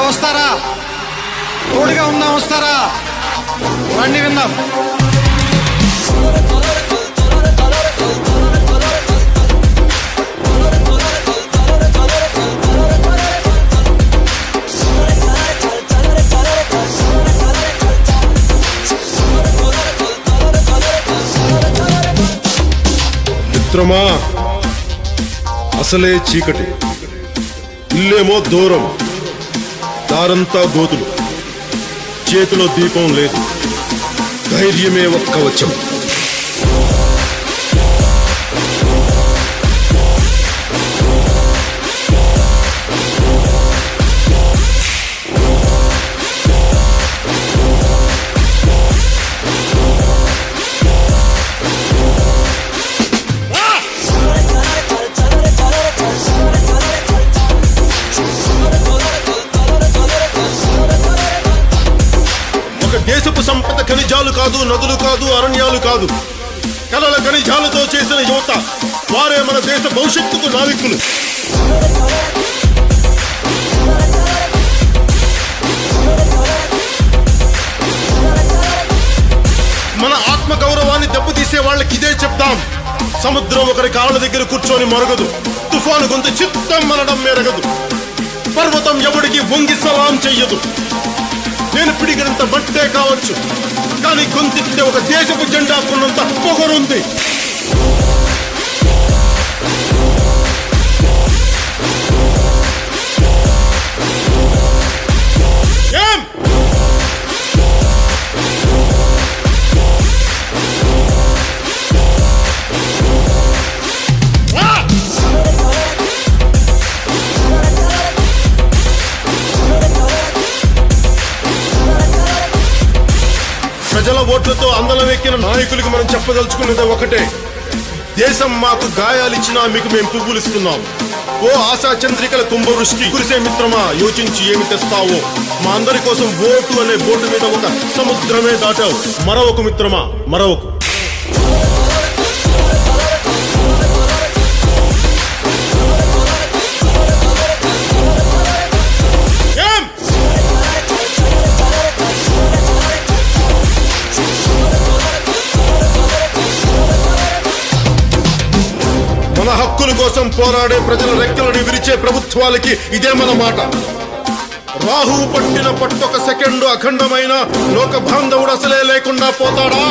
వస్తారా? తోడుగా ఉందాం, వస్తారా? రండి విందాం. మిత్రమా, అసలే చీకటి, ఇల్లేమో దూరం, దారంతా గోతులు, చేతిలో దీపం లేదు, ధైర్యమే ఒక్క కవచం. దేశపు సంపద ఖనిజాలు కాదు, నదులు కాదు, అరణ్యాలు కాదు, కలల ఖనిజాలతో చేసిన యువత, వారే మన దేశ భవిష్యత్తుకు నావికులు. మన ఆత్మ గౌరవాన్ని దెబ్బతీసే వాళ్ళకి ఇదే చెప్తాం. సముద్రం ఒకరి కాళ్ళ దగ్గర కూర్చొని మరగదు, తుఫాను గొంతు చిత్తం మనడం మెరగదు, పర్వతం ఎవడికి వంగి సలాం చెయ్యదు. నేను పిడిగినంత బట్టే కావచ్చు, కానీ గొంతెత్తే ఒక దేశపు జెండా కొన్నంత పొగరుంది. ఏం ప్రజల ఓట్లతో అందలమెక్కిన నాయకులకు మనం చెప్పదలుచుకున్నది ఒకటే: దేశం మాకు గాయాలిచ్చినా మీకు మేము పువ్వులిస్తున్నాం. ఓ ఆశా చంద్రికల కుంభవృష్టి కురిసే మిత్రమా, యోచించి ఏమి తెస్తావో. మా అందరి కోసం ఓటు అనే బోటు మీద ఒక సముద్రమే దాటావు. మరొక మిత్రమా, మరొక. మన హక్కుల కోసం పోరాడే ప్రజల రెక్కలని విరిచే ప్రభుత్వాలకి ఇదే మన మాట. రాహువు పట్టిన పట్టొక సెకండు అఖండమైన లోక బాంధవుడు అసలే లేకుండా పోతాడా?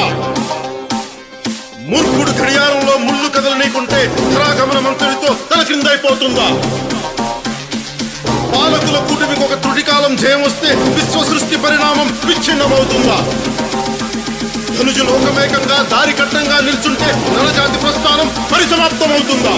మూర్ఖుడు గడియారంలో ముళ్ళు కదలనీకుంటే ధరాగమన మంత్రితో తల క్రిందైపోతుందా? పాలకుల కూటమికి ఒక త్రుటికాలం జయం వస్తే విశ్వ సృష్టి పరిణామం విచ్ఛిన్నమవుతుందా? ధనుజు లోకమేకంగా దారి కట్టంగా నిల్చుంటే నరజాతి ప్రస్థానం పరిసమాప్తమవుతుందా?